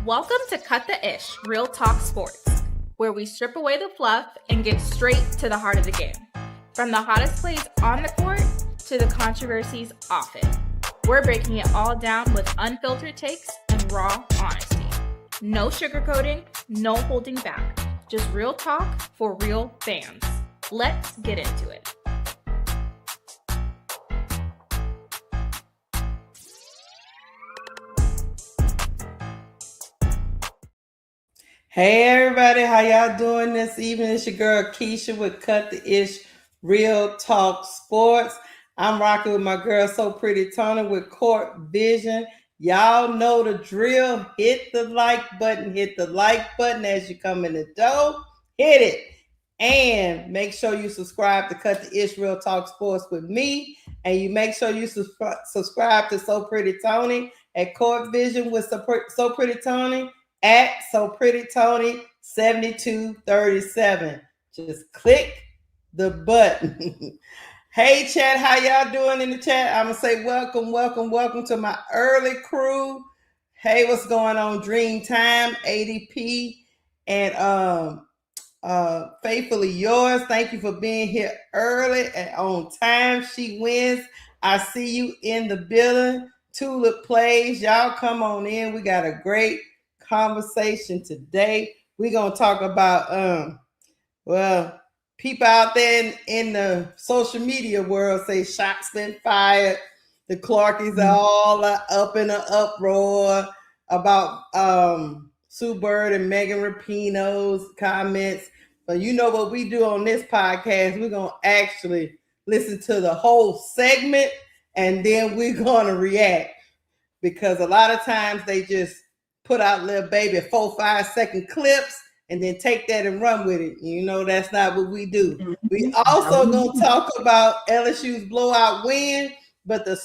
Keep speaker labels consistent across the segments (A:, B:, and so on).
A: Welcome to Cut the Ish, Real Talk Sports, where we strip away the fluff and get straight to the heart of the game. From the hottest plays on the court to the controversies off it. We're breaking it all down with unfiltered takes and raw honesty. No sugarcoating, no holding back. Just real talk for real fans. Let's get into it.
B: Hey everybody, how y'all doing this evening? It's your girl Keisha with Cut the Ish Real Talk Sports. I'm rocking with my girl So Pretty Tony with Court Vision. Y'all know the drill. Hit the like button as you come in the door. Hit it. And make sure you subscribe to Cut the Ish Real Talk Sports with me. And you make sure you subscribe to So Pretty Tony at Court Vision with So Pretty Tony at So Pretty Tony 7237. Just click the button. Hey chat, how y'all doing in the chat? I'm gonna say welcome to my early crew. Hey, what's going on? Dream Time, ADP, and Faithfully Yours. Thank you for being here early and on time. She wins. I see you in the building. Tulip Plays. Y'all come on in. We got a great conversation today. We're gonna talk about people out there in the social media world say shots been fired. The Clarkies are all up in an uproar about Sue Bird and Megan Rapinoe's comments. But you know what we do on this podcast? We're gonna actually listen to the whole segment and then we're gonna react, because a lot of times they just put out little baby 4-5 second clips and then take that and run with it. You know, that's not what we do. We also gonna talk about LSU's blowout win, but the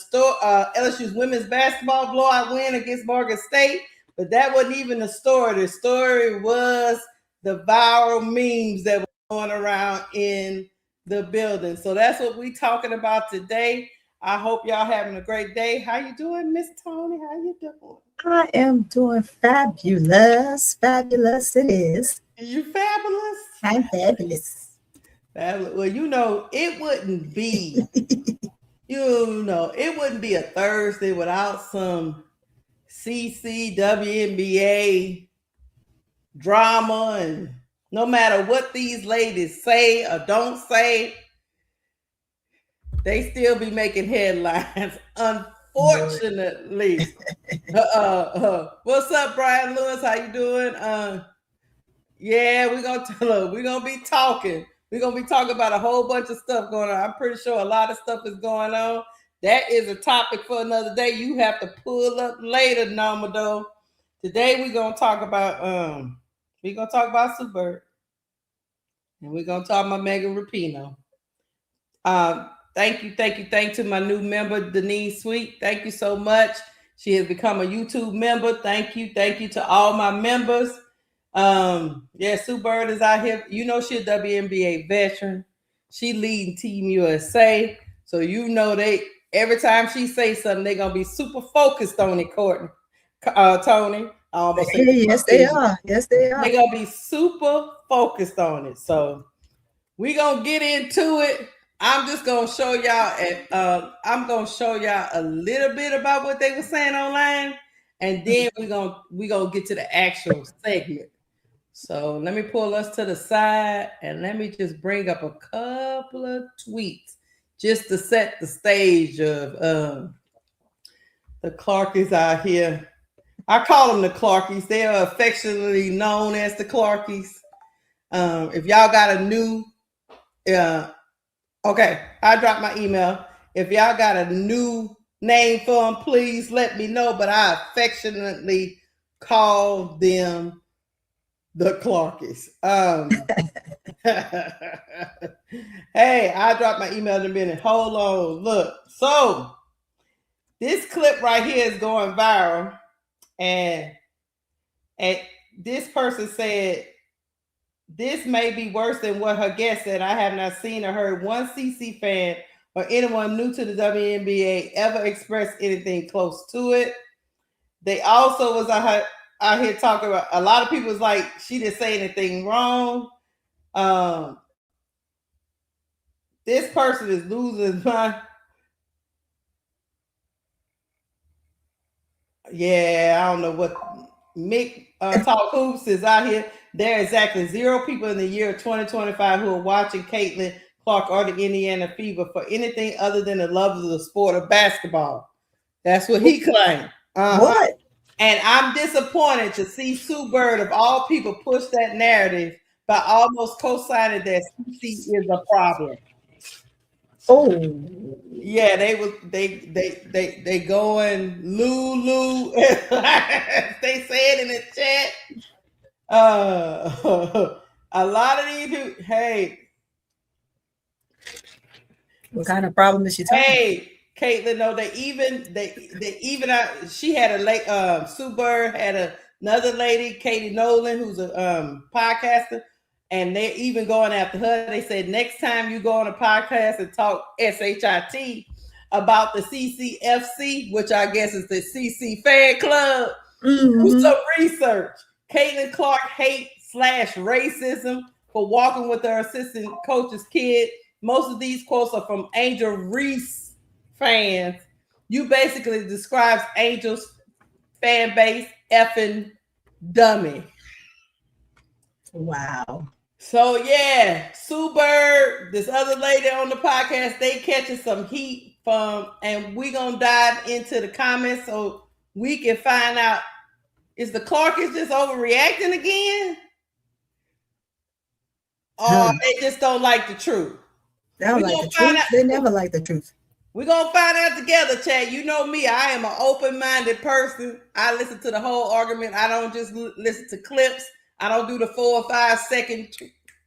B: LSU's women's basketball blowout win against Morgan State. But that wasn't even the story. The story was the viral memes that were going around in the building. So that's what we're talking about today. I hope y'all having a great day. How you doing, Miss Tony? How you doing?
C: I am doing fabulous. Fabulous it is.
B: You fabulous?
C: I'm fabulous.
B: Fabulous. Well, you know, it wouldn't be, it wouldn't be a Thursday without some WNBA drama. And no matter what these ladies say or don't say, they still be making headlines, unfortunately. What's up, Brian Lewis? How you doing? Yeah, we're gonna be talking. We're gonna be talking about a whole bunch of stuff going on. I'm pretty sure a lot of stuff is going on. That is a topic for another day. You have to pull up later, Nomado. Today we're gonna talk about Sue Bird. And we're gonna talk about Megan Rapinoe. Thank you to my new member, Denise Sweet. Thank you so much. She has become a YouTube member. Thank you to all my members. Sue Bird is out here. You know, she's a WNBA veteran. She leading Team USA. So you know every time she says something, they're gonna be super focused on it, Courtney. Tony.
C: Yes, they are. Yes, they are.
B: They're gonna be super focused on it. So we're gonna get into it. I'm just gonna show y'all a little bit about what they were saying online, and then we're gonna get to the actual segment. So let me pull us to the side and let me just bring up a couple of tweets just to set the stage of the Clarkies out here. I call them the Clarkies. They are affectionately known as the Clarkies. If y'all got a new okay, I dropped my email. If y'all got a new name for them, please let me know. But I affectionately call them the Clarkies. Hey, I dropped my email in a minute. Hold on. Look. So this clip right here is going viral. And this person said, this may be worse than what her guest said. I have not seen or heard one CC fan or anyone new to the WNBA ever express anything close to it. They also was out here talking about, a lot of people's like, she didn't say anything wrong. This person is losing my. Yeah, I don't know what Mick Talk Hoops is out here. There are exactly 0 people in the year 2025 who are watching Caitlin Clark or the Indiana Fever for anything other than the love of the sport of basketball. That's what he claimed.
C: What?
B: And I'm disappointed to see Sue Bird, of all people, push that narrative by almost co-signing that CC is a problem.
C: Oh,
B: yeah, they going Lulu. They said in the chat. A lot of these people. Hey,
C: what kind of problem is she talking?
B: Hey, Caitlin, no, they even she had a late Sue Bird had another lady, Katie Nolan, who's a podcaster, and they're even going after her. They said next time you go on a podcast and talk SHIT about the CCFC, which I guess is the CC fan club, do some research. Caitlin Clark hate/racism for walking with her assistant coach's kid. Most of these quotes are from Angel Reese fans. You basically describes Angel's fan base effing dummy.
C: Wow.
B: So yeah, Sue Bird, this other lady on the podcast, they catching some heat from, and we're gonna dive into the comments so we can find out, is the Clarkers just overreacting again? Or they just don't like the truth?
C: They don't like the truth. They never like the truth.
B: We're going to find out together, Chad. You know me. I am an open-minded person. I listen to the whole argument. I don't just listen to clips. I don't do the 4 or 5 second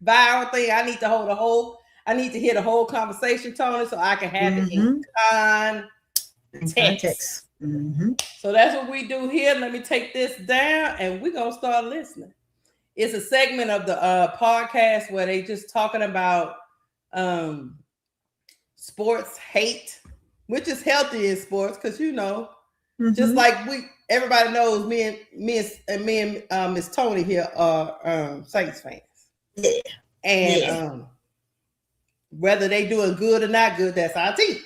B: viral thing. I need to I need to hear the whole conversation, Tony, so I can have it in context. So that's what we do here. Let me take this down, and we're going to start listening. It's a segment of the podcast where they just talking about sports hate, which is healthy in sports, because just like everybody knows, me and Miss Tony here are Saints fans. Yeah. And whether they doing good or not good, that's our team.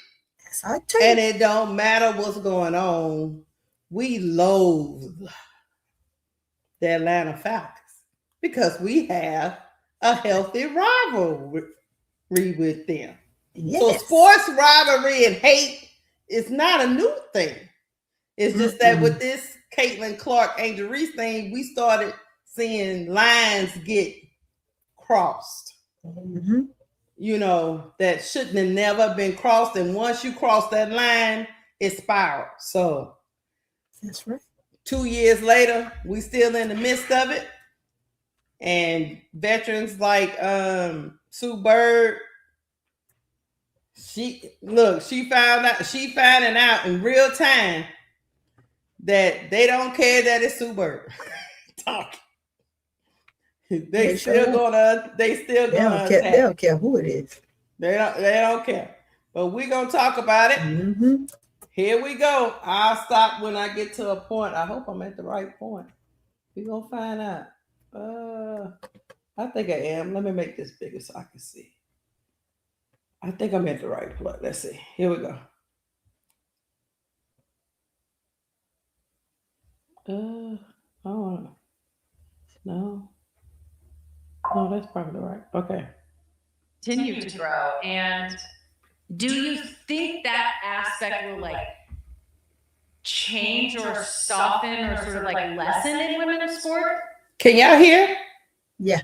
B: That's our team. And it don't matter what's going on. We loathe the Atlanta Falcons because we have a healthy rivalry with them. Yes. So sports rivalry and hate is not a new thing. It's just that with this Caitlin Clark, Angel Reese thing, we started seeing lines get crossed. That shouldn't have never been crossed. And once you cross that line, it spirals. So that's right. 2 years later, we still in the midst of it. And veterans like Sue Bird, she finding out in real time that they don't care that it's Sue Bird talking. They don't care who it is. They don't care. But we're gonna talk about it. Here we go. I'll stop when I get to a point. I hope I'm at the right point. We're gonna find out. I think I am. Let me make this bigger so I can see. I think I'm at the right place. Let's see. Here we go. No, that's probably right. Okay.
D: Continue to grow. And do you think that aspect will change or soften or sort of lessen in women's sport?
B: Can y'all hear?
C: Yeah.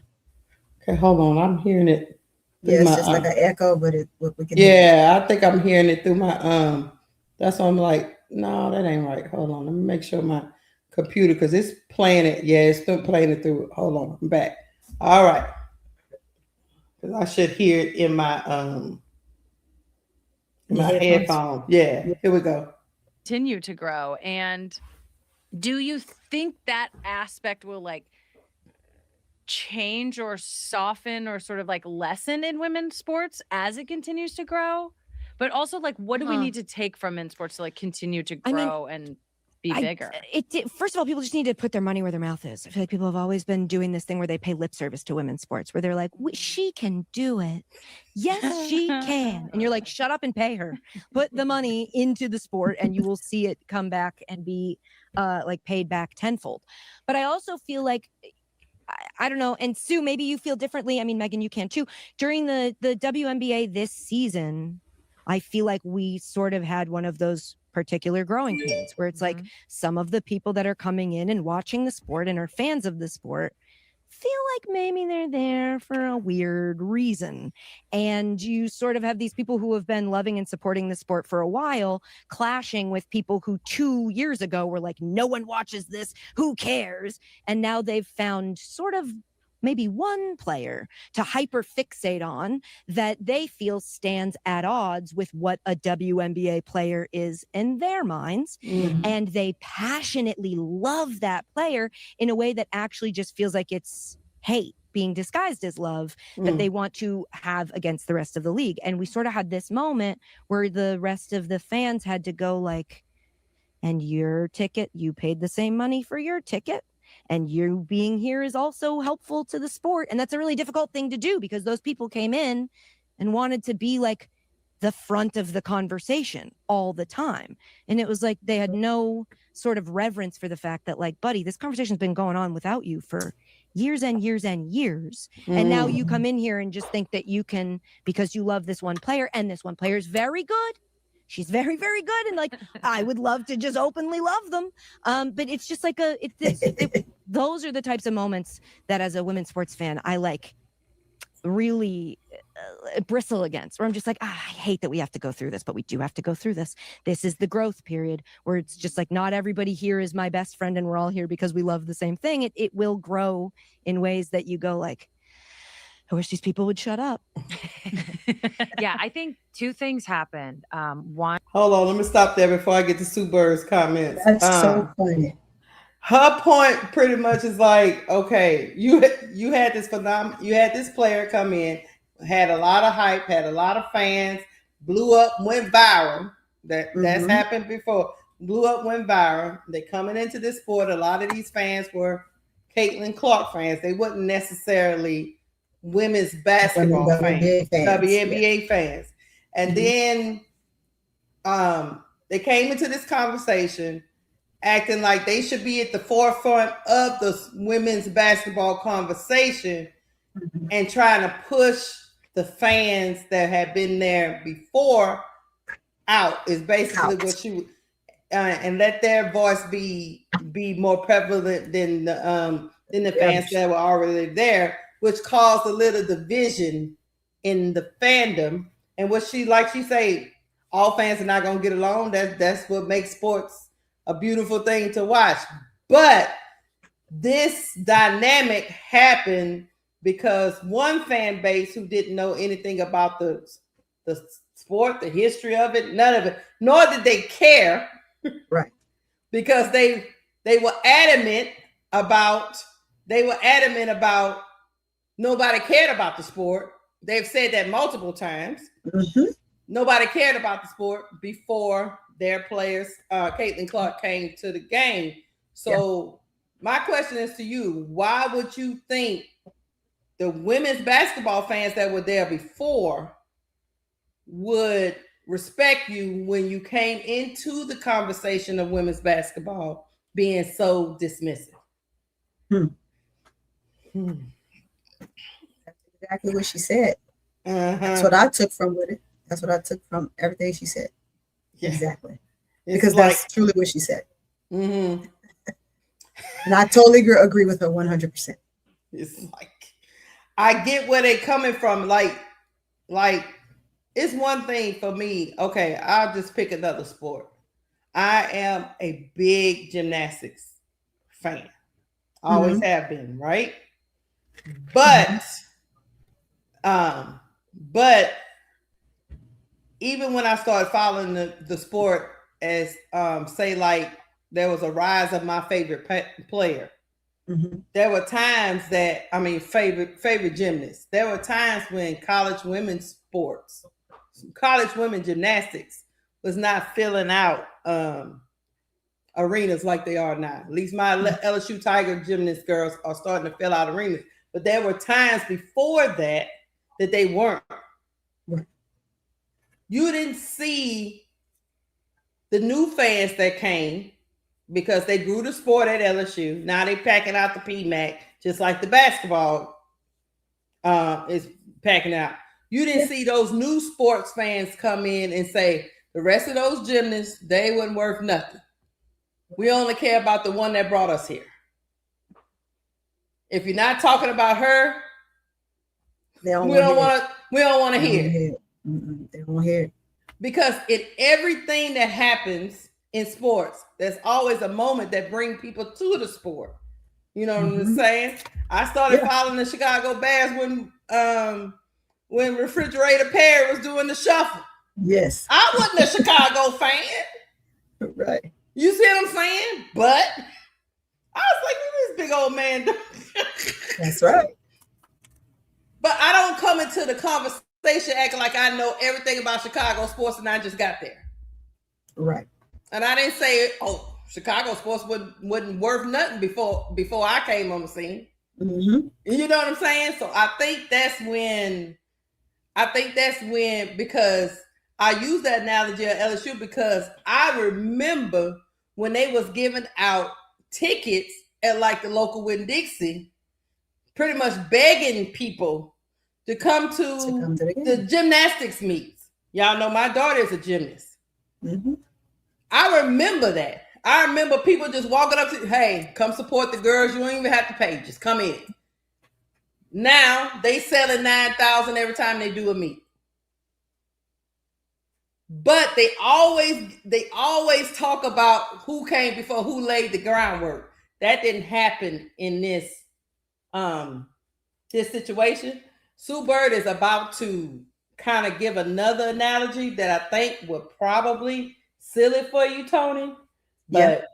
B: Okay, hold on. I'm hearing it.
C: Yeah, it's just like an echo, but we can
B: hear. I think I'm hearing it through my that's why I'm like, no, that ain't right. Hold on. Let me make sure my computer, because it's playing it. Yeah, it's still playing it through. Hold on. I'm back. All right. Because I should hear it in my headphones. Yeah, here we go.
D: Continue to grow. And do you think that aspect will change or soften or sort of lessen in women's sports as it continues to grow? But also what do we need to take from men's sports to continue to grow? And be bigger.
E: First of all, people just need to put their money where their mouth is. I feel like people have always been doing this thing where they pay lip service to women's sports, where they're like, she can do it. Yes, she can. And you're like, shut up and pay her. Put the money into the sport and you will see it come back and be like paid back tenfold. But I also feel like, I don't know. And Sue, maybe you feel differently. I mean, Megan, you can too. During the WNBA this season, I feel like we sort of had one of those particular growing pains where it's like some of the people that are coming in and watching the sport and are fans of the sport feel like maybe they're there for a weird reason. And you sort of have these people who have been loving and supporting the sport for a while clashing with people who 2 years ago were like, no one watches this, who cares? And now they've found sort of maybe one player to hyperfixate on that they feel stands at odds with what a WNBA player is in their minds. And they passionately love that player in a way that actually just feels like it's hate being disguised as love that they want to have against the rest of the league. And we sort of had this moment where the rest of the fans had to go like, and your ticket, you paid the same money for your ticket. And you being here is also helpful to the sport. And that's a really difficult thing to do because those people came in and wanted to be like the front of the conversation all the time. And it was like they had no sort of reverence for the fact that like, buddy, this conversation's been going on without you for years and years and years. And now you come in here and just think that you can, because you love this one player and this one player is very good. She's very, very good. And like, I would love to just openly love them. But it's just like those are the types of moments that as a women's sports fan, I like really bristle against, where I'm just like, I hate that we have to go through this, but we do have to go through this. This is the growth period where it's just like, not everybody here is my best friend and we're all here because we love the same thing. It will grow in ways that you go like, I wish these people would shut up.
D: Yeah, I think two things happened. One.
B: Hold on, let me stop there before I get to Sue Bird's comments.
C: That's so funny.
B: Her point pretty much is like, okay, you had this you had this player come in, had a lot of hype, had a lot of fans, blew up, went viral. That's happened before. Blew up, went viral. They coming into this sport. A lot of these fans were Caitlin Clark fans. They wasn't necessarily women's basketball WNBA fans. And then they came into this conversation acting like they should be at the forefront of the women's basketball conversation and trying to push the fans that had been there before out is basically what she and let their voice be more prevalent than the fans that were already there, which caused a little division in the fandom. And what she say, all fans are not gonna get along. That's what makes sports a beautiful thing to watch. But this dynamic happened because one fan base who didn't know anything about the sport, the history of it, none of it, nor did they care,
C: right?
B: Because they were adamant about nobody cared about the sport. They've said that multiple times. Nobody cared about the sport before their players, Caitlin Clark, came to the game. So my question is to you, why would you think the women's basketball fans that were there before would respect you when you came into the conversation of women's basketball being so dismissive?
C: That's exactly what she said. That's what I took from with it. That's what I took from everything she said. Yeah. Exactly. Because that's truly what she said. And I totally agree with her 100%.
B: It's like, I get where they're coming from. Like it's one thing for me. Okay, I'll just pick another sport. I am a big gymnastics fan. Always have been, right? But even when I started following the sport as say like there was a rise of my favorite player. There were times that, favorite gymnast. There were times when college women's gymnastics was not filling out a arenas like they are now. At least my LSU Tiger gymnast girls are starting to fill out arenas. But there were times before that they weren't. You didn't see the new fans that came because they grew the sport at LSU. Now they packing out the PMAC, just like the basketball is packing out. You didn't see those new sports fans come in and say, the rest of those gymnasts, they wasn't worth nothing. We only care about the one that brought us here. If you're not talking about her, we don't want to hear it.
C: They don't hear it.
B: Because in everything that happens in sports, there's always a moment that brings people to the sport. You know what I'm saying? I started following the Chicago Bears when Refrigerator Perry was doing the shuffle.
C: Yes.
B: I wasn't a Chicago fan.
C: Right.
B: You see what I'm saying? But I was like, look at this big old man.
C: That's right.
B: But I don't come into the conversation acting like I know everything about Chicago sports and I just got there.
C: Right.
B: And I didn't say, oh, Chicago sports wasn't worth nothing before I came on the scene.
C: Mm-hmm.
B: You know what I'm saying? So I think that's when, because I use that analogy at LSU because I remember when they was giving out tickets at like the local Winn-Dixie, pretty much begging people to come to the gymnastics meets. Y'all know my daughter is a gymnast.
C: Mm-hmm.
B: I remember that. I remember people just walking up to, hey, come support the girls. You don't even have to pay. Just come in. Now they selling $9,000 every time they do a meet. But they always talk about who came before, who laid the groundwork. That didn't happen in this situation. Sue Bird is about to kind of give another analogy that I think will probably seal it for you, Tony. But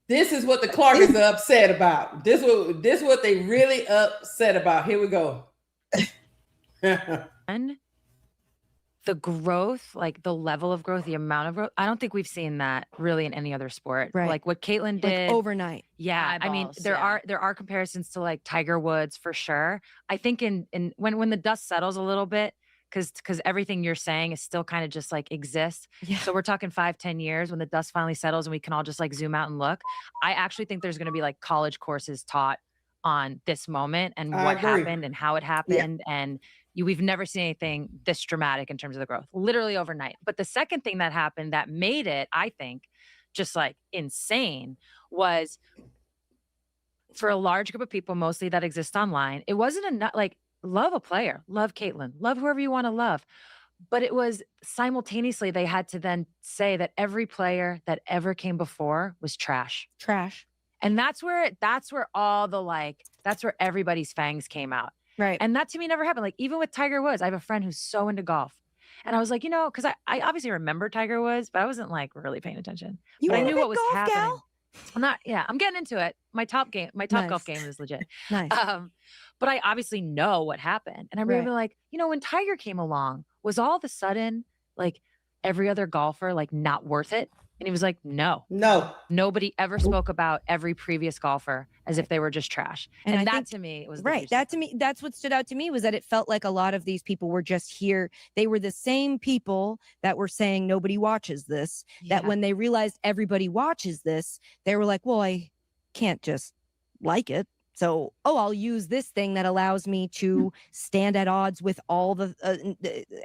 B: this is what the Clarkers are upset about. This is what they really upset about. Here we go.
F: And the growth, like the level of growth, the amount of growth, I don't think we've seen that really in any other sport.
E: Right.
F: Like what Caitlin did
E: like overnight.
F: Yeah.
D: Eyeballs,
F: I mean, there are comparisons to like Tiger Woods for sure. I think in when the dust settles a little bit, because everything you're saying is still kind of just like exists.
E: Yeah.
F: So we're talking 5-10 years when the dust finally settles and we can all just like zoom out and look. I actually think there's going to be like college courses taught on this moment and what happened and how it happened. And we've never seen anything this dramatic in terms of the growth, literally overnight. But the second thing that happened that made it, I think, just like insane was for a large group of people, mostly that exist online, it wasn't enough, like, love a player, love Caitlin, love whoever you want to love. But it was simultaneously, they had to then say that every player that ever came before was trash. And that's where all the like, that's where everybody's fangs came out.
E: Right.
F: And that to me never happened. Like even with Tiger Woods, I have a friend who's so into golf. And I was like, because I obviously remember Tiger Woods, but I wasn't like really paying attention.
E: You
F: but I
E: were a
F: knew
E: big
F: what was
E: golf
F: happening.
E: gal?
F: I'm getting into it. My top golf game is legit.
E: Nice.
F: But I obviously know what happened. And I remember like, when Tiger came along, was all of a sudden like every other golfer like not worth it? And he was like, no. Nobody ever spoke about every previous golfer as if they were just trash. And that to me was
E: right. That to me, that's what stood out to me was that it felt like a lot of these people were just here. They were the same people that were saying nobody watches this, that when they realized everybody watches this, they were like, well, I can't just like it. So, I'll use this thing that allows me to stand at odds with all the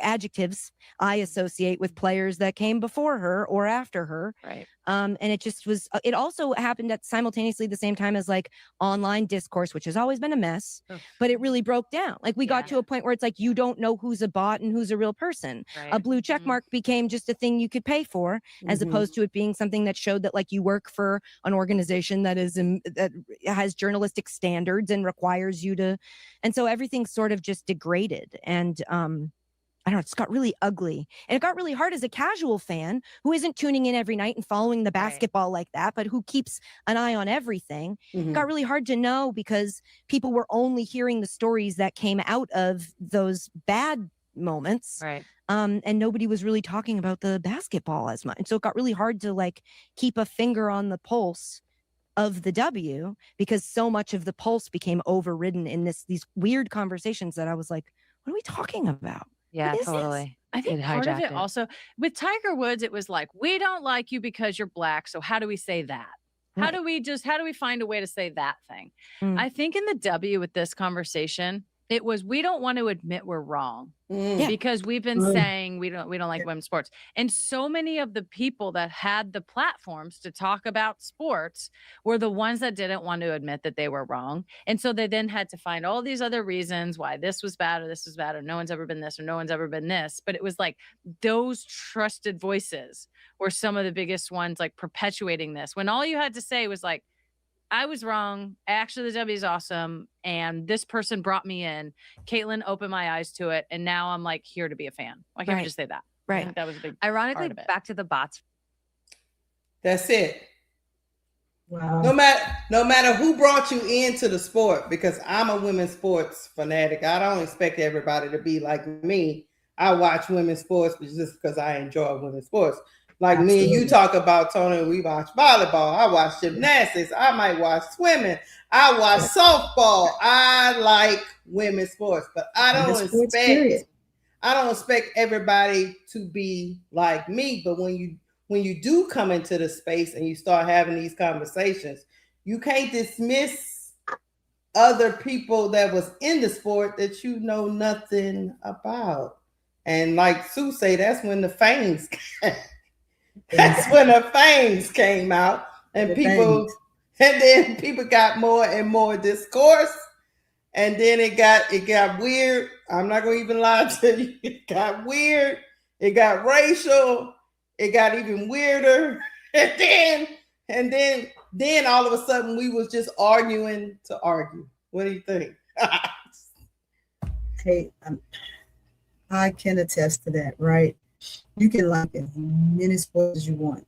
E: adjectives I associate with players that came before her or after her.
F: Right.
E: And it just was, it also happened at simultaneously the same time as like online discourse, which has always been a mess, but it really broke down. Like we got to a point where it's like, you don't know who's a bot and who's a real person.
F: Right.
E: A blue check mark became just a thing you could pay for, as opposed to it being something that showed that like you work for an organization that is that has journalistic standards and requires you to, and so everything sort of just degraded. And I don't know, it's got really ugly. And it got really hard as a casual fan who isn't tuning in every night and following the basketball like that, but who keeps an eye on everything. It got really hard to know because people were only hearing the stories that came out of those bad moments.
F: Right.
E: And nobody was really talking about the basketball as much. And so it got really hard to like keep a finger on the pulse of the W, because so much of the pulse became overridden in these weird conversations that I was like, what are we talking about?
F: Yeah,
E: What is
F: totally.
E: this?
D: I think part of it also with Tiger Woods, it was like, we don't like you because you're black. So how do we say that? How do we find a way to say that thing? I think in the W with this conversation, it was, we don't want to admit we're wrong because we've been saying we don't like women's sports. And so many of the people that had the platforms to talk about sports were the ones that didn't want to admit that they were wrong. And so they then had to find all these other reasons why this was bad or no one's ever been this or no one's ever been this. But it was like those trusted voices were some of the biggest ones, like perpetuating this, when all you had to say was like, I was wrong. Actually, the W is awesome. And this person brought me in. Caitlin opened my eyes to it. And now I'm like here to be a fan. Why can't we just say that?
E: Right.
D: I think that was a big
F: Ironically,
D: part of it.
F: back to the bots.
B: That's it.
C: Wow.
B: No matter who brought you into the sport, because I'm a women's sports fanatic. I don't expect everybody to be like me. I watch women's sports just because I enjoy women's sports. Like me and you talk about, Tony, we watch volleyball. I watch gymnastics. I might watch swimming. I watch softball. I like women's sports, but I don't expect everybody to be like me. But when you do come into the space and you start having these conversations, you can't dismiss other people that was in the sport that you know nothing about. And like Sue say, that's when the fangs that's when the fangs came out, and then people got more and more discourse, and then it got weird. I'm not gonna even lie to you. It got weird. It got racial. It got even weirder. And then all of a sudden we was just arguing to argue. What do you think?
C: Hey, I can attest to that, right? You can like as many sports as you want.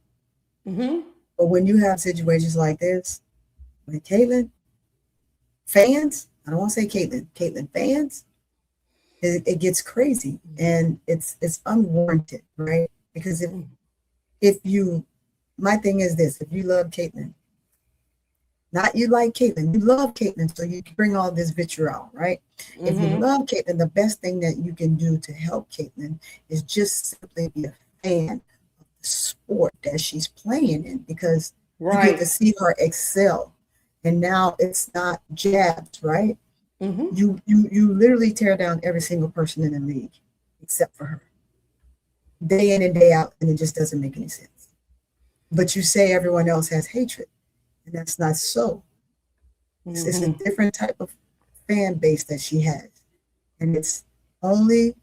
C: But when you have situations like this, with Caitlin, fans, I don't want to say Caitlin fans, it gets crazy and it's unwarranted, right? Because my thing is this, if you love Caitlin, not you like Caitlin, you love Caitlin, so you can bring all this vitriol, right? If you love Caitlin, the best thing that you can do to help Caitlin is just simply be a fan of the sport that she's playing in, because you get to see her excel. And now it's not jabs, right? You literally tear down every single person in the league except for her, day in and day out, and it just doesn't make any sense. But you say everyone else has hatred. And that's not so. It's a different type of fan base that she has. And its only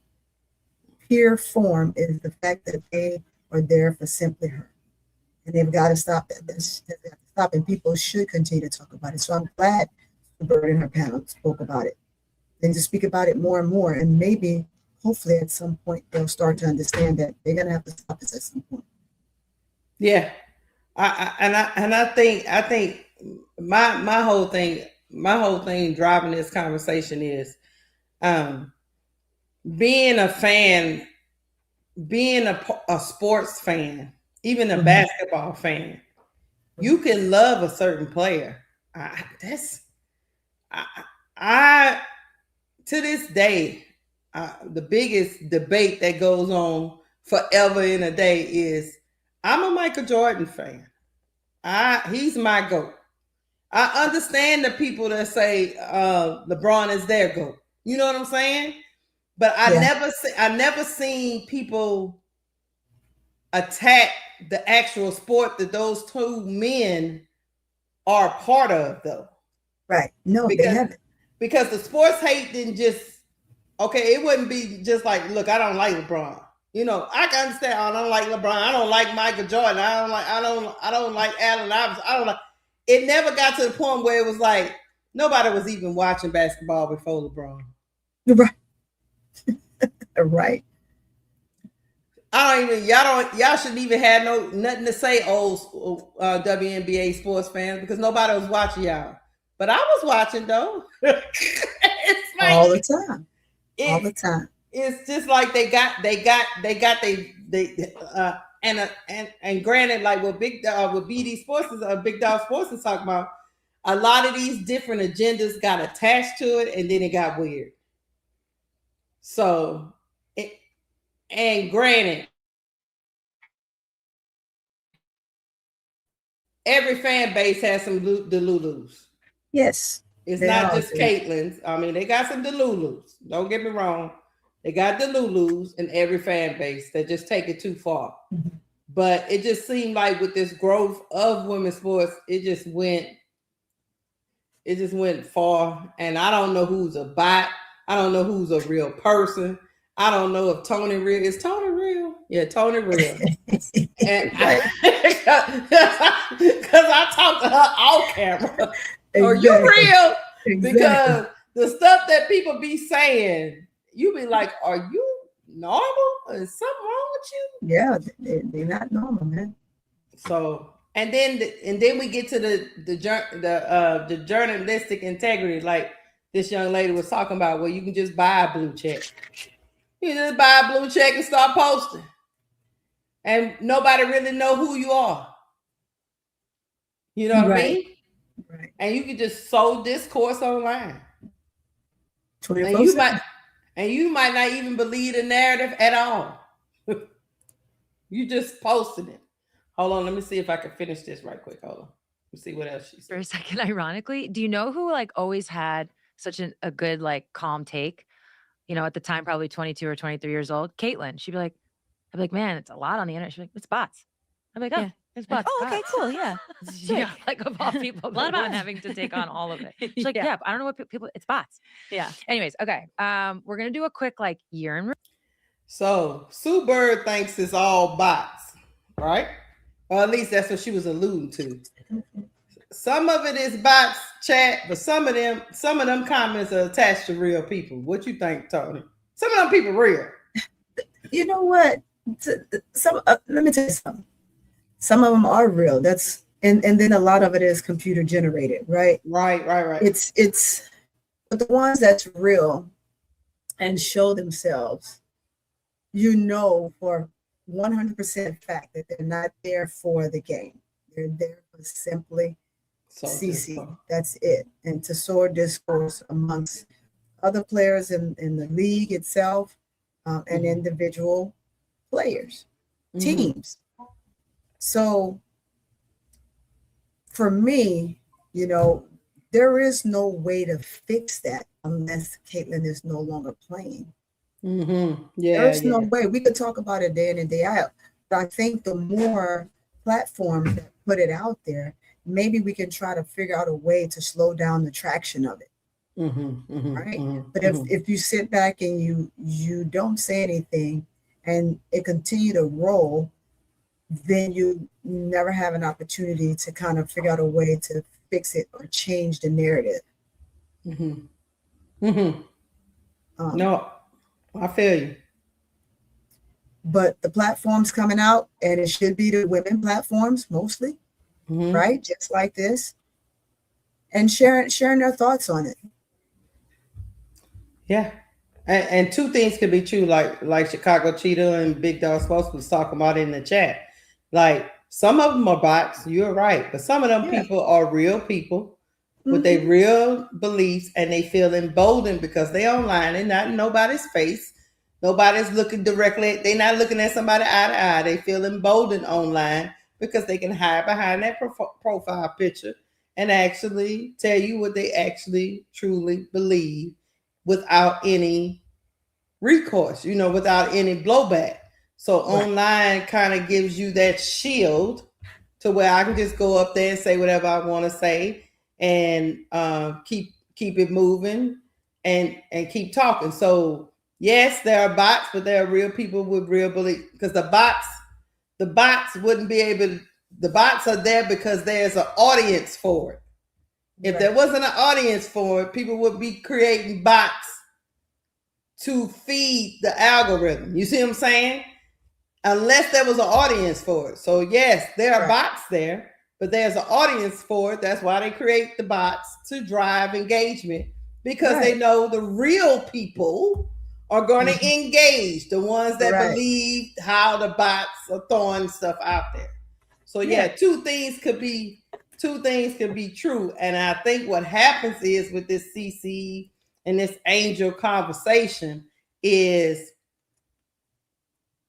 C: pure form is the fact that they are there for simply her. And they've got to stop that. They've got to stop, and people should continue to talk about it. So I'm glad Bird and her panel spoke about it. And to speak about it more and more. And maybe, hopefully at some point, they'll start to understand that they're going to have to stop this at some point.
B: Yeah. I think my whole thing driving this conversation is being a fan, being a sports fan, even a basketball fan. You can love a certain player. To this day, the biggest debate that goes on forever in a day is, I'm a Michael Jordan fan. He's my GOAT. I understand the people that say LeBron is their GOAT. You know what I'm saying? But I never seen people attack the actual sport that those two men are part of, though.
C: Right. No, they haven't.
B: Because the sports hate didn't just, it wouldn't be just like, look, I don't like LeBron. You know, I can understand. I don't like LeBron. I don't like Michael Jordan. I don't like Allen Iverson. I don't like. It never got to the point where it was like nobody was even watching basketball before LeBron.
C: Right. Right.
B: Y'all shouldn't even have nothing to say, old WNBA sports fans, because nobody was watching y'all. But I was watching though.
C: All the time. All the time.
B: it's just like they got and granted, like what BD Sports is Big Dog Sports is talking about, a lot of these different agendas got attached to it, and then it got weird. So, and granted, every fan base has some Delulus.
C: Yes.
B: It's not just Caitlin's. I mean, they got some Delulus. Don't get me wrong. They got Delulus in every fan base that just take it too far. Mm-hmm. But it just seemed like with this growth of women's sports, it just went far. And I don't know who's a bot. I don't know who's a real person. I don't know if Tony real. Is Tony real? Yeah, Tony real. And because I talked to her off camera. Exactly. Are you real? Exactly. Because the stuff that people be saying, you be like, are you normal? Is something wrong with you?
C: Yeah, they're not normal, man.
B: So, and then we get to the journalistic integrity, like this young lady was talking about, where you can just buy a blue check. You just buy a blue check and start posting, and nobody really know who you are. You know what I mean? Right. And you can just sow discourse online. And you might not even believe the narrative at all. You just posted it. Hold on, let me see if I can finish this right quick. Hold on. Let me see what else she said.
F: For a second, ironically, do you know who like always had such a good like calm take? You know, at the time, probably 22 or 23 years old, Caitlin. I'd be like, man, it's a lot on the internet. She'd be like, it's bots. I'm like, oh, yeah. It's bots.
E: Oh, okay, cool, yeah.
F: Yeah, like of all people, a lot of having to take on all of it. She's like, yeah, I don't know what people. It's bots.
D: Yeah.
F: Anyways, okay. We're gonna do a quick like year in.
B: So Sue Bird thinks it's all bots, right? Or at least that's what she was alluding to. Some of it is bots, chat, but some of them comments are attached to real people. What you think, Tony? Some of them people real.
C: You know what? Let me tell you something. Some of them are real. And then a lot of it is computer generated, right?
B: Right.
C: It's but the ones that's real and show themselves, you know, for 100% fact that they're not there for the game. They're there for simply CC. That's it. And to sow discourse amongst other players in the league itself, and individual players, teams. So for me, you know, there is no way to fix that unless Caitlin is no longer playing.
B: Mm-hmm. Yeah,
C: there's no way. We could talk about it day in and day out. But I think the more platforms that put it out there, maybe we can try to figure out a way to slow down the traction of it. Right? But if you sit back and you don't say anything and it continue to roll, then you never have an opportunity to kind of figure out a way to fix it or change the narrative.
B: No, I feel you.
C: But the platforms coming out, and it should be the women platforms mostly, right? Just like this, and sharing their thoughts on it.
B: Yeah. And two things could be true, like Chicago Cheetah and Big Dog Sports was talking about in the chat. Like some of them are bots, you're right, but some of them people are real people with their real beliefs, and they feel emboldened because they online and not in nobody's face. Nobody's looking directly. They're not looking at somebody eye to eye. They feel emboldened online because they can hide behind that profile picture and actually tell you what they actually truly believe without any recourse, you know, without any blowback. So online kind of gives you that shield to where I can just go up there and say whatever I want to say and keep it moving and keep talking. So yes, there are bots, but there are real people with real belief, because the bots wouldn't be able to, the bots are there because there's an audience for it. If there wasn't an audience for it, people would be creating bots to feed the algorithm. You see what I'm saying? Unless there was an audience for it. So yes, there are bots there, but there's an audience for it. That's why they create the bots, to drive engagement, because they know the real people are going to engage, the ones that believe how the bots are throwing stuff out there. So yeah, two things could be true. And I think what happens is with this CC and this Angel conversation is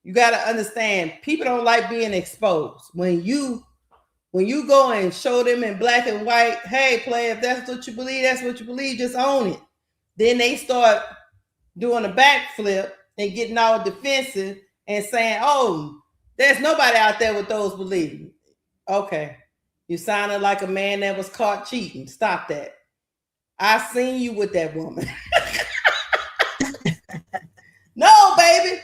B: you got to understand people don't like being exposed. When you go and show them in black and white, hey, play, if that's what you believe, that's what you believe, just own it. Then they start doing a backflip and getting all defensive and saying, oh, there's nobody out there with those beliefs. Okay, you sounded like a man that was caught cheating. Stop that. I seen you with that woman. No, baby,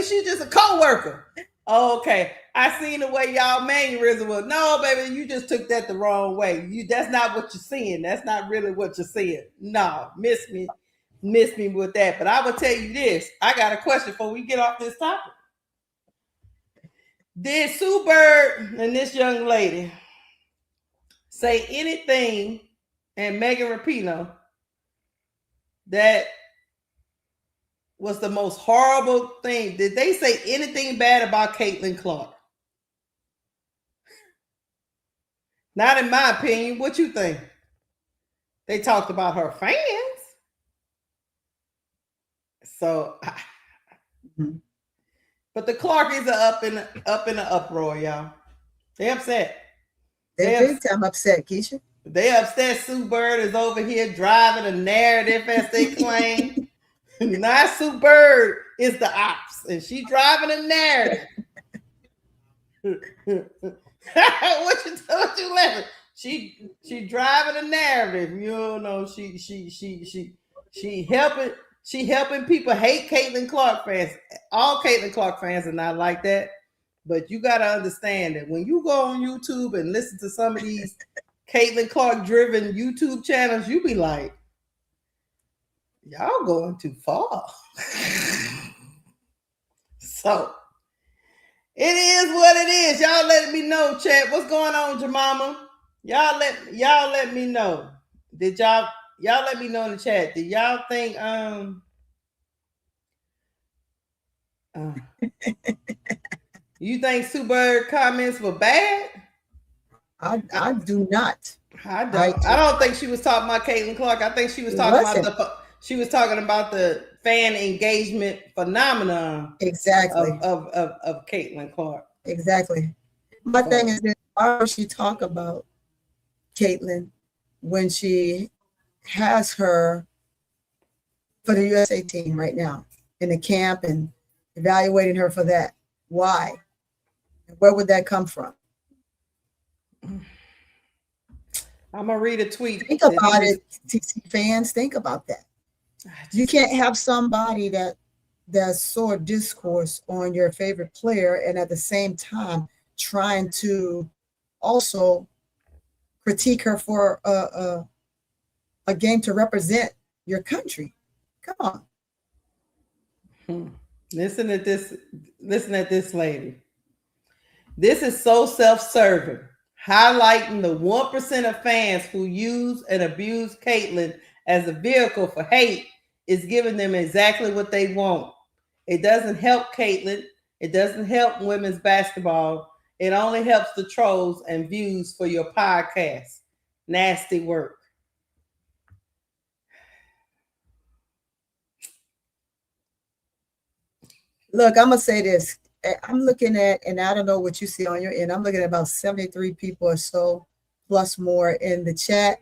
B: she's just a co-worker. Okay, I seen the way y'all mannerism was. No, baby, you just took that the wrong way. That's not what you're seeing. That's not really what you're seeing. No, miss me with that. But I will tell you this. I got a question before we get off this topic. Did Sue Bird and this young lady say anything, and Megan Rapinoe, that was the most horrible thing? Did they say anything bad about Caitlin Clark? Not in my opinion. What you think? They talked about her fans. So, but the Clarkies are up in the uproar, y'all. They upset.
C: They're big time upset, Keisha.
B: They upset. Sue Bird is over here driving a narrative, as they claim. Now Sue Bird is the ops, and she driving a narrative. What you laughing? She driving a narrative. You know, she helping people hate Caitlin Clark fans. All Caitlin Clark fans are not like that, but you got to understand that when you go on YouTube and listen to some of these Caitlin Clark driven YouTube channels, you be like, y'all going too far. So it is what it is. Y'all let me know, chat. What's going on, Jemima? Y'all let me know. Did y'all let me know in the chat? Did y'all think you think Sue Bird comments were bad?
C: I do not.
B: I don't think she was talking about Caitlin Clark. I think she was talking about the fan engagement phenomenon.
C: Exactly.
B: Of Caitlin Clark.
C: Exactly. My thing is that why would she talk about Caitlin when she has her for the USA team right now in the camp and evaluating her for that? Why? Where would that come from?
B: I'm gonna read a tweet.
C: Think about it, TC fans. Think about that. You can't have somebody that's so discourse on your favorite player and at the same time trying to also critique her for a game to represent your country. Come on.
B: Listen at this lady. This is so self-serving, highlighting the 1% of fans who use and abuse Caitlin as a vehicle for hate is giving them exactly what they want. It doesn't help Caitlin. It doesn't help women's basketball. It only helps the trolls and views for your podcast. Nasty work.
C: Look, I'm going to say this. I'm looking at, and I don't know what you see on your end, I'm looking at about 73 people or so, plus more in the chat.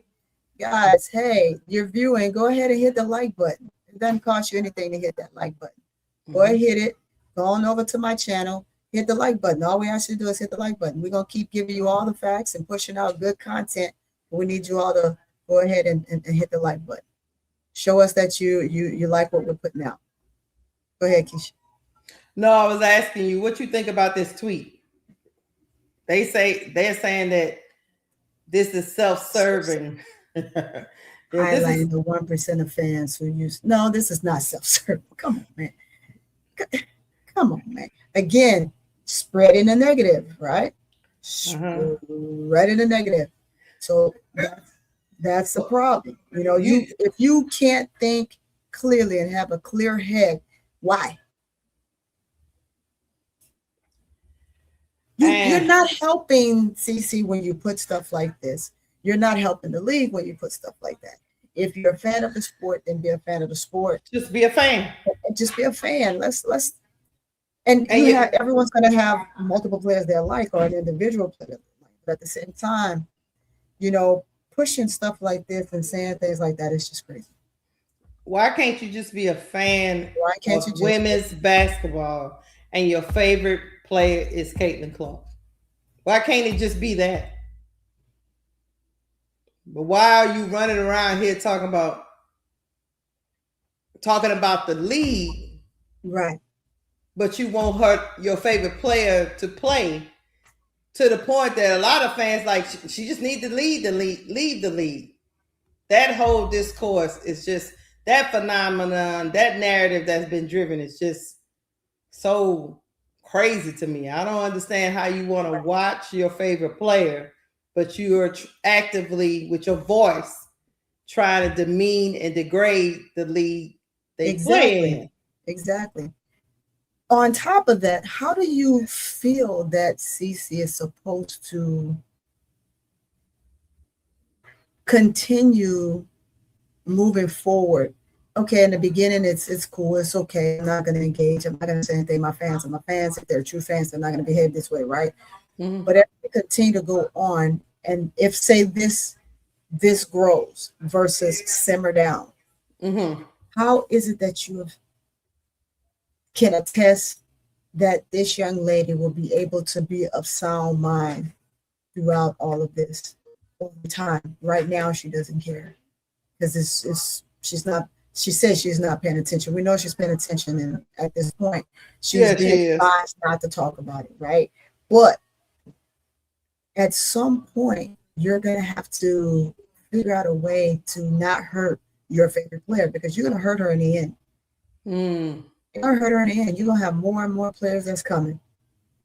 C: Guys, hey, you're viewing, go ahead and hit the like button. It doesn't cost you anything to hit that like button. Go ahead, hit it. Go on over to my channel, hit the like button. All we ask you to do is hit the like button. We're going to keep giving you all the facts and pushing out good content. We need you all to go ahead and hit the like button. Show us that you like what we're putting out. Go ahead, Keisha.
B: No, I was asking you what you think about this tweet. They're saying that this is self-serving.
C: Highlighting the 1% of fans who use. No, this is not self-serving. Come on, man. Come on, man. Again, spreading the negative, right? Spreading the negative. So that's the problem. You know, if you can't think clearly and have a clear head Why? You're not helping CC when you put stuff like this. You're not helping the league when you put stuff like that. If you're a fan of the sport, then be a fan of the sport.
B: Just be a fan.
C: Just be a fan. Let's and you have everyone's gonna have multiple players they like or an individual player. But at the same time, you know, pushing stuff like this and saying things like that is just crazy.
B: Why can't you just be a fan of
C: you
B: women's basketball and your favorite player is Caitlin Clark? Why can't it just be that? But why are you running around here talking about the league?
C: Right.
B: But you won't hurt your favorite player to play to the point that a lot of fans like she just need to leave the league. That whole discourse is just that phenomenon, that narrative that's been driven is just so crazy to me. I don't understand how you want to watch your favorite player, but you are actively with your voice trying to demean and degrade the league they play in.
C: Exactly. On top of that, how do you feel that CC is supposed to continue moving forward? Okay, in the beginning, it's cool, it's okay. I'm not going to engage. I'm not going to say anything. My fans are my fans. If they're true fans, they're not going to behave this way, right? Mm-hmm. But as we continue to go on, and if say this grows versus simmer down, mm-hmm. How is it that you can attest that this young lady will be able to be of sound mind throughout all of this over time? Right now, she doesn't care because she's not. She says she's not paying attention. We know she's paying attention, and at this point, she's being advised not to talk about it, right? But at some point, you're going to have to figure out a way to not hurt your favorite player because you're going to hurt her in the end. You're going to hurt her in the end. You're going to have more and more players that's coming.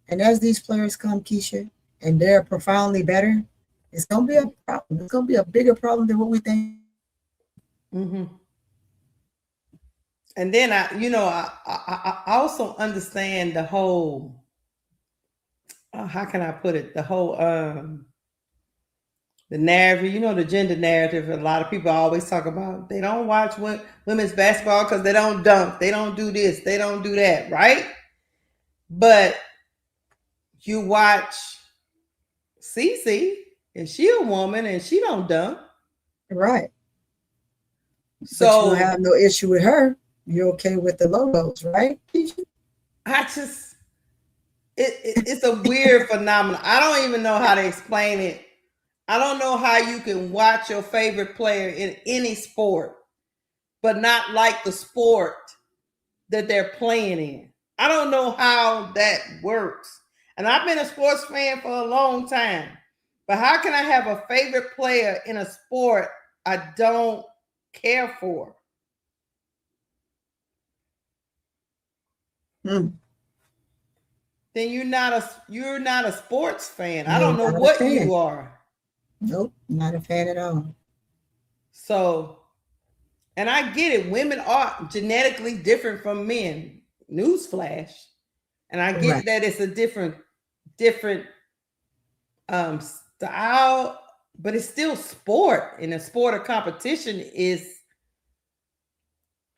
C: And as these players come, Keisha, and they're profoundly better, it's going to be a problem. It's going to be a bigger problem than what we think.
B: Mm-hmm. And then I also understand the whole, how can I put it? The whole, the narrative, the gender narrative. A lot of people always talk about, they don't watch women's basketball because they don't dunk. They don't do this. They don't do that. Right. But you watch Cece and she a woman and she don't dunk.
C: Right. So but you don't have no issue with her. You're okay with the logos, right?
B: It's a weird phenomenon. I don't even know how to explain it. I don't know how you can watch your favorite player in any sport, but not like the sport that they're playing in. I don't know how that works. And I've been a sports fan for a long time, but how can I have a favorite player in a sport I don't care for? Then you're not a sports fan. I don't know what you are.
C: Nope, not a fan at all.
B: So, and I get it. Women are genetically different from men. Newsflash. And I get that it's a different style, but it's still sport. And a sport of competition is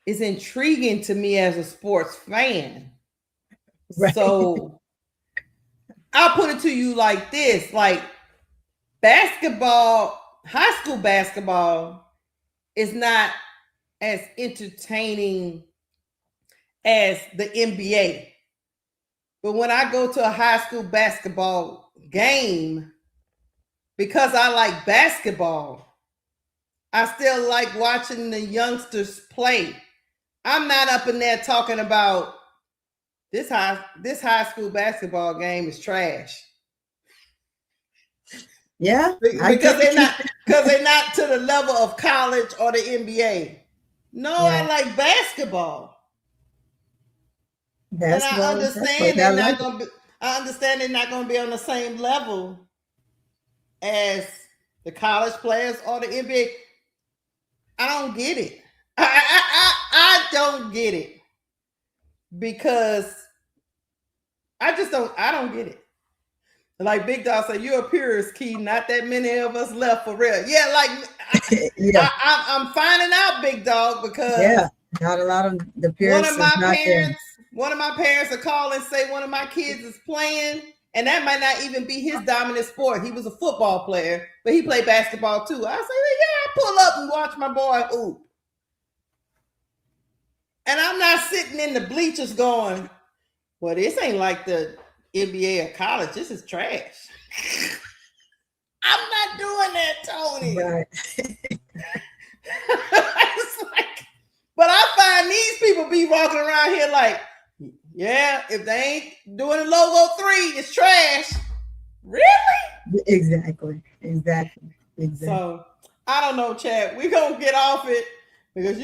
B: intriguing to me as a sports fan. Right. So I'll put it to you like this, like basketball, high school basketball is not as entertaining as the NBA. But when I go to a high school basketball game, because I like basketball, I still like watching the youngsters play. I'm not up in there talking about this high school basketball game is trash.
C: Yeah,
B: because they're not to the level of college or the NBA. No, yeah. I like basketball. And I understand they're not going to be. I understand they're not going to be on the same level as the college players or the NBA. I don't get it. I don't get it. because I don't get it. Like Big Dog said, you're a purist, Key. Not that many of us left for real. Yeah, like I'm finding out, Big Dog, because
C: not a lot of the purists.
B: One of my parents will call and say one of my kids is playing, and that might not even be his dominant sport. He was a football player, but he played basketball too. I say, I pull up and watch my boy hoop. And I'm not sitting in the bleachers going, well, this ain't like the NBA or college. This is trash. I'm not doing that, Tony.
C: Right.
B: It's like, but I find these people be walking around here like, if they ain't doing the logo 3, it's trash. Really?
C: Exactly.
B: So I don't know, Chad. We're gonna get off it because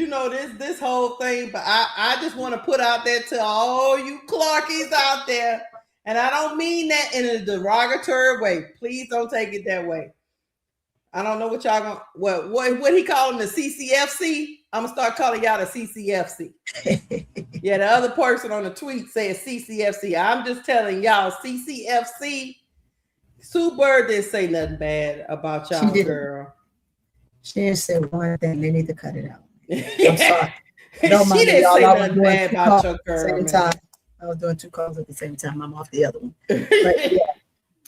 B: this whole thing, but I just want to put out there to all you Clarkies out there. And I don't mean that in a derogatory way. Please don't take it that way. I don't know what y'all gonna what he call them, the CCFC. I'm gonna start calling y'all the CCFC. Yeah, the other person on the tweet says CCFC. I'm just telling y'all, CCFC. Sue Bird didn't say nothing bad about y'all, girl.
C: She didn't say one thing. They need to cut it out.
B: I'm sorry. She didn't say nothing bad about your girl.
C: I was doing 2 calls at the same time. I'm off the other one. But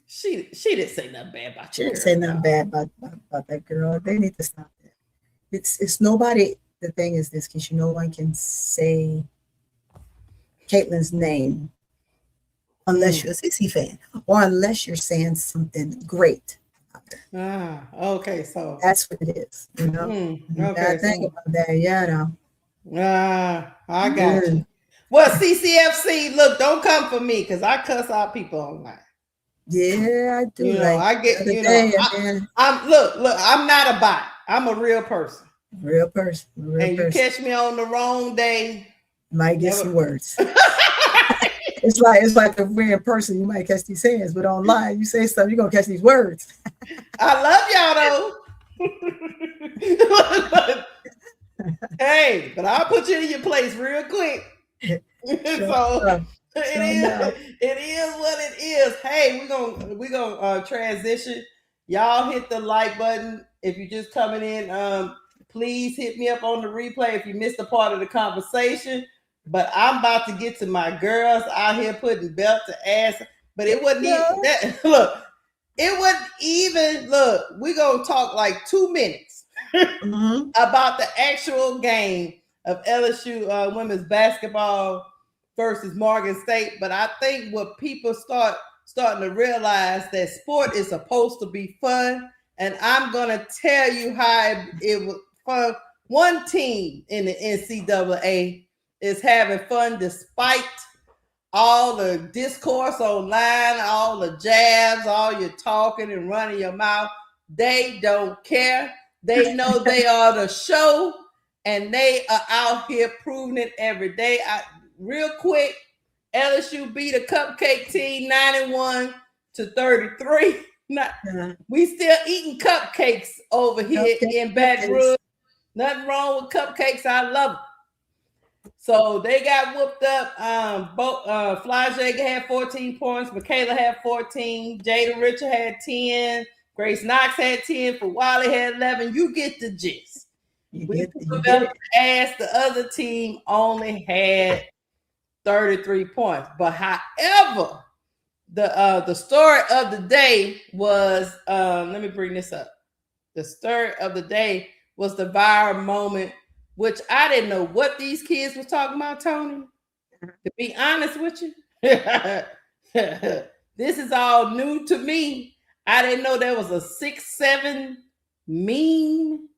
B: she didn't say nothing bad about you.
C: She didn't say nothing bad about that girl. They need to stop that. It's nobody. The thing is this, because no one can say Caitlin's name unless you're a CC fan or unless you're saying something great.
B: Okay, so
C: that's what it is. Okay, think about that.
B: I got you. Well, CCFC, look, don't come for me because I cuss out people online.
C: Yeah, I do.
B: I get. I'm look. I'm not a bot. I'm a real person.
C: Real person.
B: You catch me on the wrong day,
C: might get some words. It's like if we're in person, you might catch these hands, but online, you say something, you're gonna catch these words.
B: I love y'all though. Hey, but I'll put you in your place real quick. So it is what it is. Hey, we're gonna transition. Y'all hit the like button if you're just coming in. Please hit me up on the replay if you missed a part of the conversation. But I'm about to get to my girls out here putting belt to ass. But it wasn't even that. Look, it wasn't even. Look, we're gonna talk like 2 minutes about the actual game of LSU women's basketball versus Morgan State. But I think what people starting to realize that sport is supposed to be fun, and I'm gonna tell you how it was fun. One team in the NCAA is having fun despite all the discourse online, all the jabs, all your talking and running your mouth. They don't care. They know they are the show, and they are out here proving it every day. Real quick, LSU beat a cupcake team 91-33. We still eating cupcakes over here in Baton Rouge. Nothing wrong with cupcakes. I love them. So they got whooped up. Flajay had 14 points. Michaela had 14. Jada Richard had 10. Grace Knox had 10. Fawali had 11. You get the gist. The other team only had 33 points. But however, the story of the day was, let me bring this up. The story of the day was the viral moment, which I didn't know what these kids was talking about, Tony. To be honest with you, this is all new to me. I didn't know there was a 6'7" meme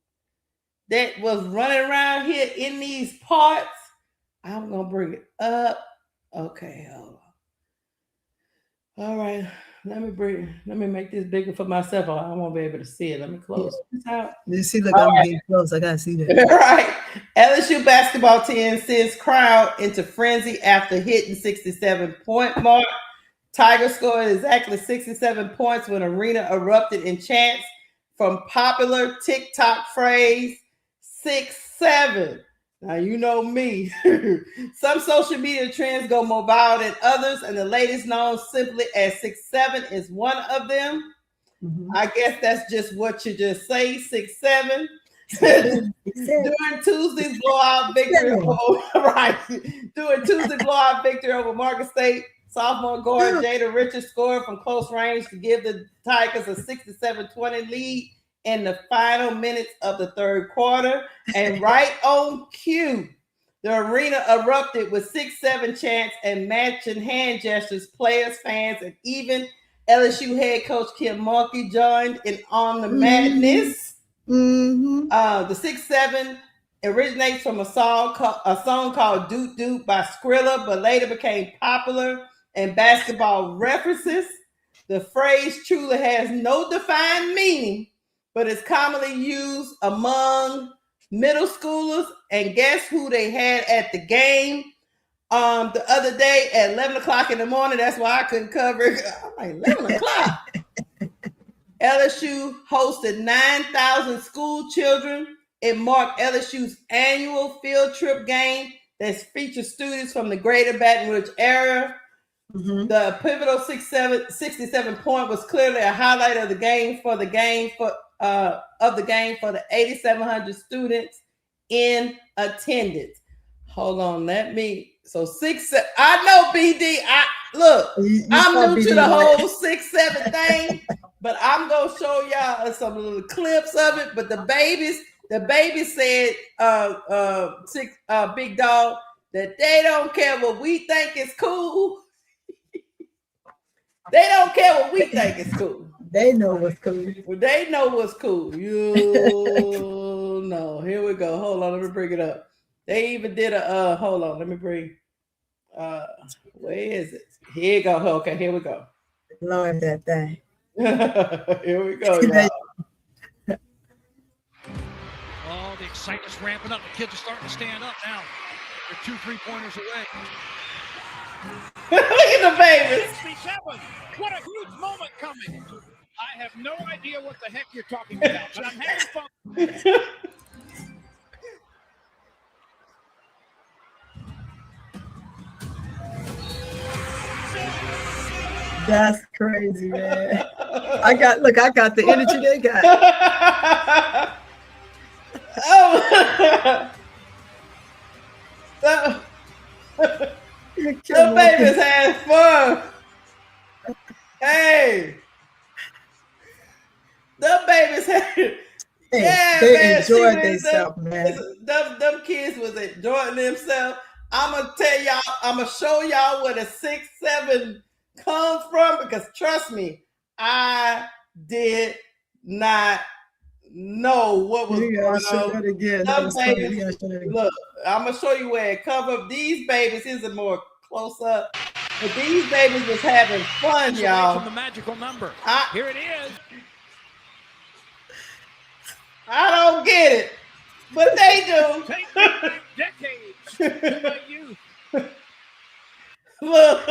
B: that was running around here in these parts. I'm gonna bring it up. Okay, hold on. All right, let me make this bigger for myself. I won't be able to see it. Let me close this out.
C: You see, look, I'm getting close. I gotta see that.
B: Right. LSU basketball team sends crowd into frenzy after hitting 67-point mark. Tiger scored exactly 67 points when arena erupted in chants from popular TikTok phrase 6-7. Now, you know me. Some social media trends go more viral than others, and the latest known simply as 6'7" is one of them. I guess that's just what you just say, 6'7". During Tuesday's blowout victory over Market State, sophomore guard Jada Richards scored from close range to give the Tigers a 67-20 lead in the final minutes of the third quarter. And right on cue, the arena erupted with 6'7" chants and matching hand gestures. Players, fans, and even LSU head coach Kim Mulkey joined in on the madness. The 6'7" originates from a song called Doot Doot by Skrilla, but later became popular in basketball references. The phrase truly has no defined meaning, but is commonly used among middle schoolers. And guess who they had at the game the other day at 11 o'clock in the morning? That's why I couldn't cover it. I'm like, 11 o'clock. LSU hosted 9,000 school children. It marked LSU's annual field trip game that featured students from the greater Baton Rouge area. The pivotal 67 point was clearly a highlight of the game for the 8,700 students in attendance. Hold on, so 6'7". I know BD. I'm new to the whole 6'7" thing, but I'm gonna show y'all some little clips of it. But the babies said, Big Dog, that they don't care what we think is cool. They don't care what we think is cool.
C: They know what's cool.
B: They know what's cool. You know. Here we go. Hold on, let me bring it up. They even did a hold on, let me bring where is it? Here you go. Okay, here we go.
C: Lord, that thing.
B: Here we go, y'all.
G: Oh, the excitement's ramping up. The kids are starting to stand up now. They're 2 3-pointers away.
B: Look at the babies.
G: 67. What a huge moment coming. I have no idea what the heck you're talking about, but I'm having fun.
C: That's crazy, man. I got the energy they got.
B: The babies had fun. Hey, the babies had.
C: They enjoyed themselves, man.
B: Them kids was enjoying themselves. I'm gonna show y'all where the 6'7" comes from, because trust me, I did not know what was going on.
C: Again.
B: Look, I'm gonna show you where it comes up. These babies, here's a more close up. But these babies was having fun, y'all.
G: From the magical number. Here it is.
B: I don't get it, but they do.
G: Take me decades to my youth.
B: Look,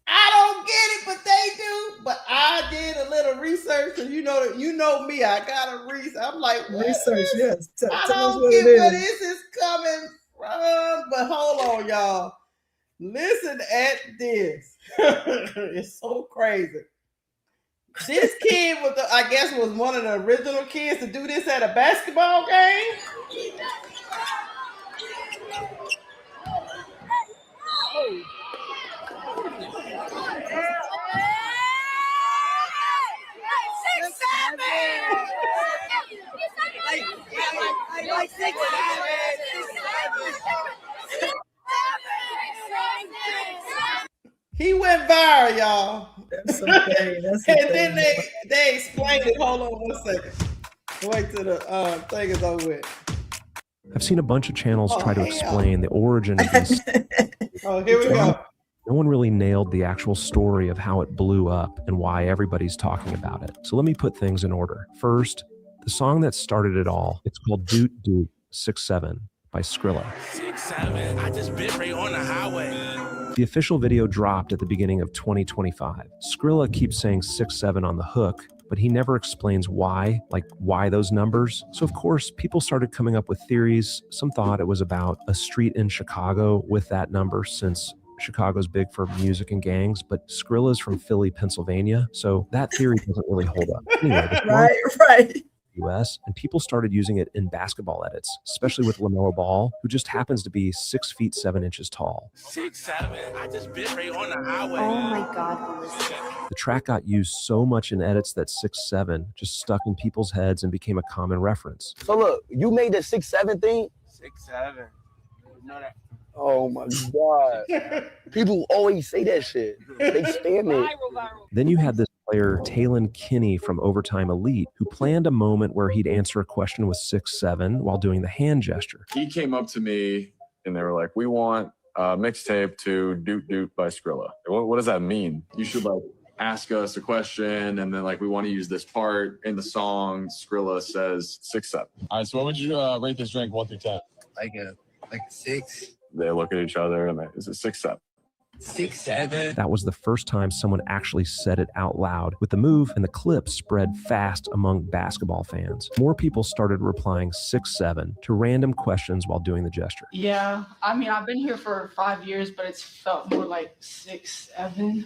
B: I don't get it, but they do. But I did a little research, and you know me. I got a research. I'm like,
C: research, yes.
B: I don't get where this is coming from. But hold on, y'all. Listen at this. It's so crazy. This kid was one of the original kids to do this at a basketball game. He went viral, y'all.
C: That's okay.
B: And then they explained it. Hold on 1 second. Wait till the thing is over with.
H: I've seen a bunch of channels try to explain the origin of these.
B: Oh, here we go.
H: No one really nailed the actual story of how it blew up and why everybody's talking about it. So let me put things in order. First, the song that started it all, it's called Doot Doot 6'7" by Skrilla.
I: 6'7", I just bit right on the highway.
H: The official video dropped at the beginning of 2025. Skrilla keeps saying 6'7" on the hook, but he never explains why those numbers. So of course, people started coming up with theories. Some thought it was about a street in Chicago with that number, since Chicago's big for music and gangs, but Skrilla's from Philly, Pennsylvania. So that theory doesn't really hold up. Anyway,
C: right.
H: US, and people started using it in basketball edits, especially with LaMelo Ball, who just happens to be 6 feet 7 inches tall.
I: 6'7", I just bit right on the highway.
J: Oh my God.
H: The track got used so much in edits that 6'7" just stuck in people's heads and became a common reference.
K: So look, you made the 6'7" thing?
I: 6'7". You know that.
K: Oh my God. People always say that shit. They spam it.
H: Then you had this player, Talon Kinney from Overtime Elite, who planned a moment where he'd answer a question with 6'7" while doing the hand gesture.
L: He came up to me and they were like, we want a mixtape to Doot Doot by Skrilla. What does that mean? You should like ask us a question and then like we want to use this part in the song. Skrilla says 6'7". All right, so what would you rate this drink 1 through 10?
I: Like a 6.
L: They look at each other and is it 6'7"?
I: 6'7".
H: That was the first time someone actually said it out loud. With the move, and the clip spread fast among basketball fans. More people started replying 6'7" to random questions while doing the gesture.
M: Yeah, I mean, I've been here for 5 years, but it's felt more like 6'7".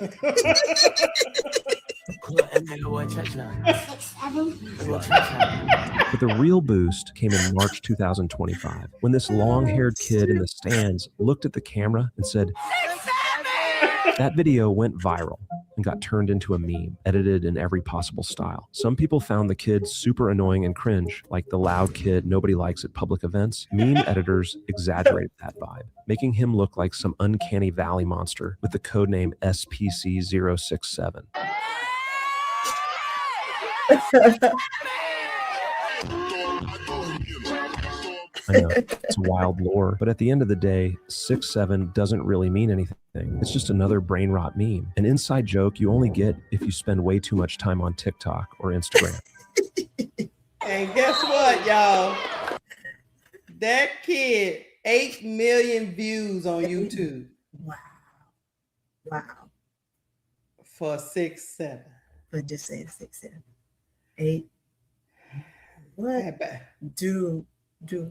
H: 6'7". But the real boost came in March 2025, when this long-haired kid in the stands looked at the camera and said, 6'7". That video went viral and got turned into a meme, edited in every possible style. Some people found the kid super annoying and cringe, like the loud kid nobody likes at public events. Meme editors exaggerated that vibe, making him look like some uncanny valley monster with the codename SPC067. I know, it's wild lore, but at the end of the day, 6'7" doesn't really mean anything. It's just another brain rot meme, an inside joke you only get if you spend way too much time on TikTok or Instagram.
B: And guess what, y'all? That kid, 8 million views on YouTube.
C: Wow.
B: For 6'7".
C: But just say 6'7". 8. What? Dude,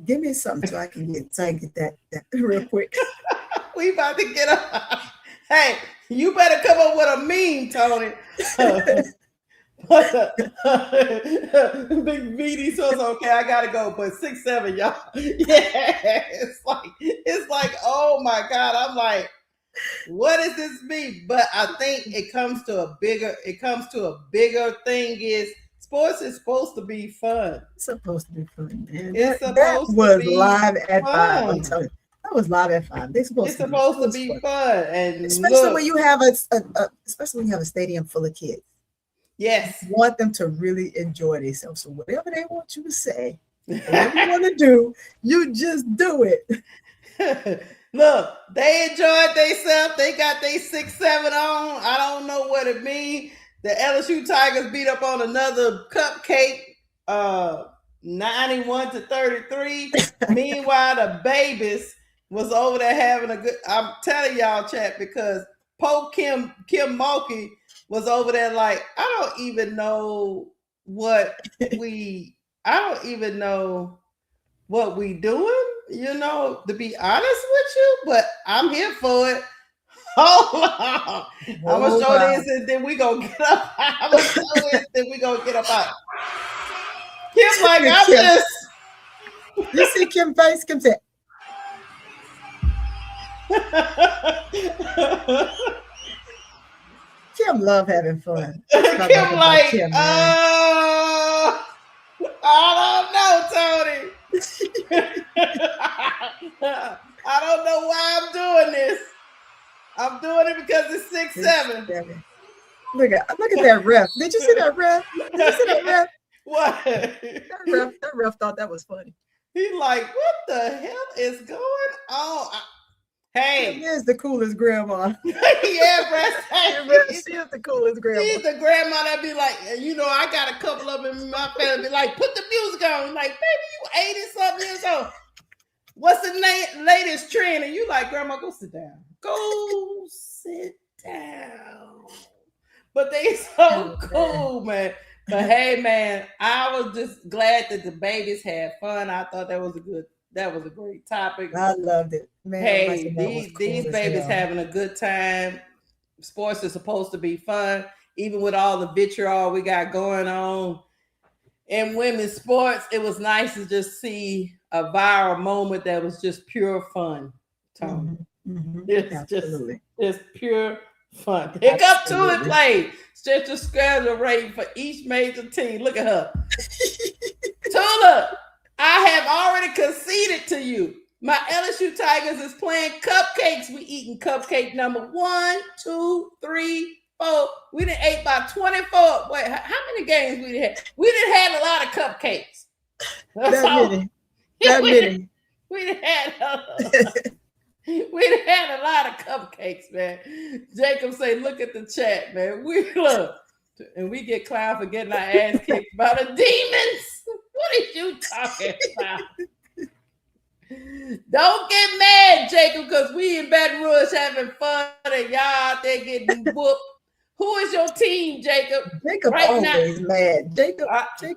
C: give me something so I can get that real quick.
B: We about to get up. Hey, you better come up with a meme, Tony. Big VD says, okay, I gotta go. But 6'7", y'all. Yeah, it's like, oh my God. I'm like, what does this mean? But I think it comes to a bigger thing is sports is supposed to be fun.
C: It's supposed to be fun, man.
B: It's
C: that was live at 5. I'm telling you, that was live at 5. It's supposed to be fun, and especially when you have a stadium full of kids.
B: Yes,
C: you want them to really enjoy themselves. So whatever they want you to say, whatever you want to do, you just do it.
B: Look, they enjoyed themselves. They got their 6'7" on. I don't know what it means. The LSU Tigers beat up on another cupcake, 91-33. Meanwhile, the babies was over there having a good. I'm telling y'all, chat, because Kim Mulkey was over there like, I don't even know what we doing. You know, to be honest with you, but I'm here for it. Hold on. I'm going to show this and then we going to get up. I'm going to show this then we going to get up out. Kim's like, I'm just.
C: You see Kim face? Kim said. Kim love having fun.
B: Kim like, Kim, I don't know, Tony. I don't know why I'm doing this. I'm doing it because it's 6'7".
C: Look at that ref. Did you see that ref? What? That ref thought that was funny.
B: He's like, what the hell is going on? Hey,
C: Kim is the coolest grandma.
B: Yeah,
C: she is the coolest grandma.
B: She's the grandma that be like, you know, I got a couple of them in my family. Be like, put the music on. Like, baby, you 80-something years old. What's the latest trend? And you like, grandma, go sit down. Go sit down. But they so cool, man. But hey, man, I was just glad that the babies had fun. I thought that was a great topic.
C: I loved it. Man,
B: hey, these babies having a good time. Sports is supposed to be fun, even with all the vitriol we got going on in women's sports. It was nice to just see a viral moment that was just pure fun. Tony. It's just pure fun. Pick up two and play. Stretch the schedule rating for each major team. Look at her. Tula, I have already conceded to you. My LSU Tigers is playing cupcakes. We eating cupcake number 1, 2, 3, 4. We done ate by 24. Wait, how many games we done had? We done had a lot of cupcakes.
C: That many.
B: We done had a lot of cupcakes, man. Jacob say, look at the chat, man. We look. And we get clowned for getting our ass kicked by the demons. What are you talking about? Don't get mad, Jacob, because we in Baton Rouge having fun and y'all out there getting whooped. Who is your team, Jacob?
C: Jacob right always now, mad. Jacob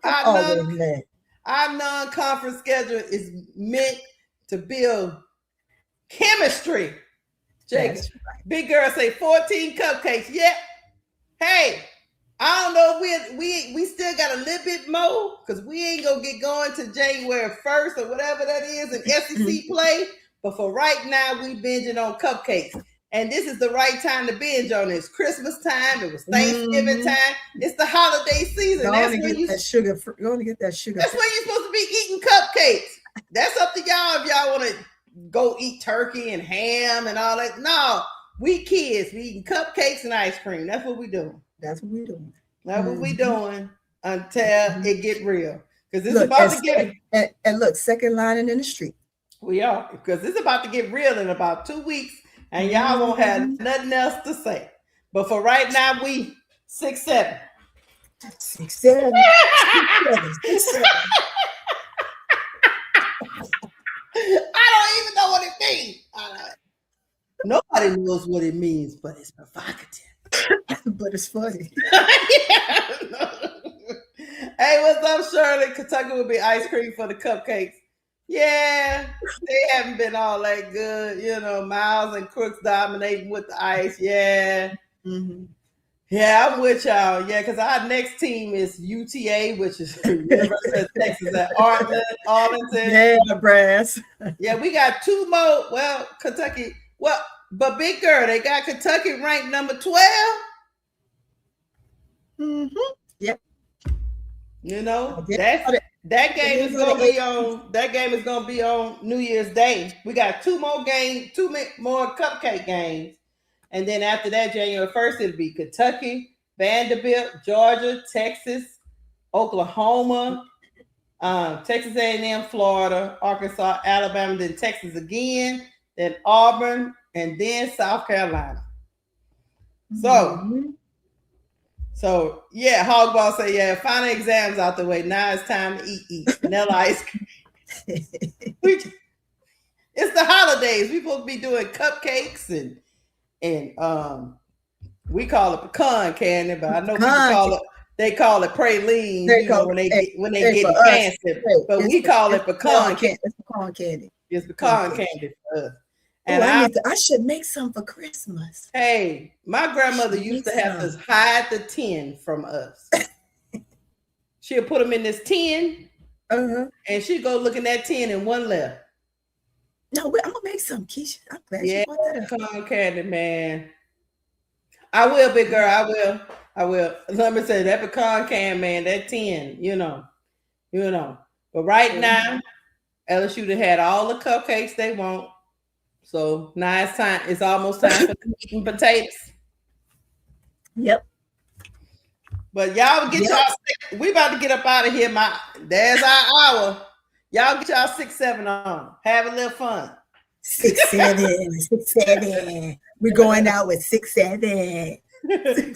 C: always mad.
B: Our non-conference schedule is meant to build chemistry. Jacob, right. Big girl say 14 cupcakes. Yep. Hey, I don't know if we still got a little bit more because we ain't gonna get going to January 1st or whatever that is in SEC play. But for right now, we binging on cupcakes. And this is the right time to binge on this. Christmas time, it was Thanksgiving time. It's the holiday season. That's when you
C: that sugar. You're gonna get that sugar.
B: That's when you're supposed to be eating cupcakes. That's up to y'all if y'all want to go eat turkey and ham and all that. No, we kids, we eating cupcakes and ice cream. That's what we doing.
C: That's what we doing.
B: That's what we doing until it get real. Because it's about to get
C: and look, second lining in the street.
B: We are, because it's about to get real in about 2 weeks, and y'all won't have nothing else to say. But for right now, we 6'7".
C: 6'7". 6'7".
B: I don't even know what it means. Nobody knows what it means, but it's provocative.
C: But it's funny.
B: Hey, what's up, Shirley? Kentucky will be ice cream for the cupcakes. Yeah, they haven't been all that good. You know, Miles and Crooks dominating with the ice. Yeah. Yeah, I'm with y'all. Yeah, because our next team is UTA, which is University of Texas at Arlington.
C: Yeah, brass.
B: Yeah, we got 2 more. Well, Kentucky. Well, but big girl, they got Kentucky ranked number 12.
C: Yep.
B: You know, that game is gonna be on. That game is gonna be on New Year's Day. We got 2 more games, 2 more cupcake games, and then after that, January 1st, it'll be Kentucky, Vanderbilt, Georgia, Texas, Oklahoma, Texas A&M, Florida, Arkansas, Alabama, then Texas again, then Auburn, and then South Carolina. So yeah, Hogball say, yeah, final exams out the way. Now it's time to eat vanilla ice cream. It's the holidays. We supposed to be doing cupcakes and we call it pecan candy, but I know people call it praline. When they get fancy, but we call it pecan candy.
C: It's pecan candy.
B: It's pecan candy for us.
C: And I should make some for Christmas.
B: Hey, my grandmother used to have to hide the tin from us. She'll put them in this tin, and she'd go look in that tin and one left.
C: No, I'm gonna make some, Keisha. I'm glad you brought that up.
B: Pecan candy, man. I will, big girl. I will. Let me say that pecan can, man. That tin, you know. But right now, LSU done had all the cupcakes they want. So now it's time. It's almost time for eating potatoes.
C: Yep.
B: But y'all get y'all. We about to get up out of here. There's our hour. Y'all get y'all 6-7 on. Have a little fun.
C: 6-7. We're going out with 6-7.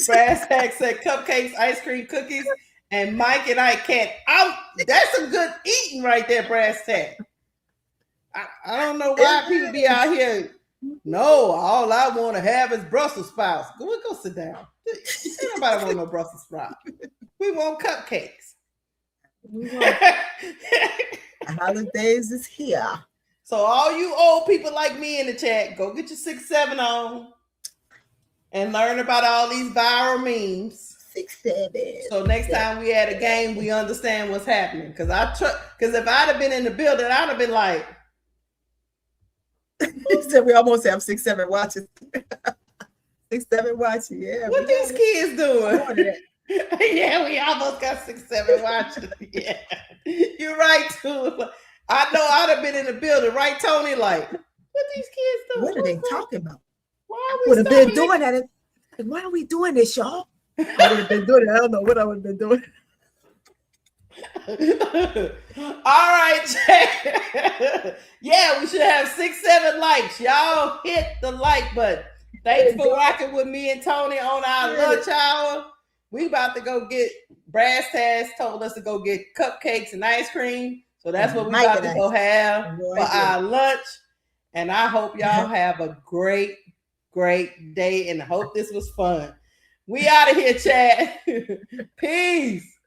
B: Brass tag said cupcakes, ice cream, cookies, and Mike and I can't. That's some good eating right there, brass tag. I don't know why people be out here. No, all I want to have is Brussels sprouts. Go sit down. Ain't nobody want no Brussels sprouts. We want cupcakes.
C: The holidays is here.
B: So all you old people like me in the chat, go get your 6-7 on and learn about all these viral memes.
C: 6-7.
B: So next time we had a game, we understand what's happening. Because if I'd have been in the building, I'd have been like,
C: he said we almost have 6-7 watches. 6-7 watching, yeah.
B: What these kids doing? Yeah, we almost got 6-7 watching. Yeah, you're right too. I know I'd have been in the building, right, Tony? Like, what these kids doing?
C: What are they talking about?
B: Why
C: would have been doing that? Why are we doing this, y'all? I would have been doing it. I don't know what I would have been doing.
B: All right, yeah, we should have 6-7 likes. Y'all hit the like button. Thanks for rocking with me and Tony on our lunch hour. We about to go get Brass Tass told us to go get cupcakes and ice cream. So that's what we about to go have for our lunch. And I hope y'all have a great day and hope this was fun. We out of here, chat. Peace.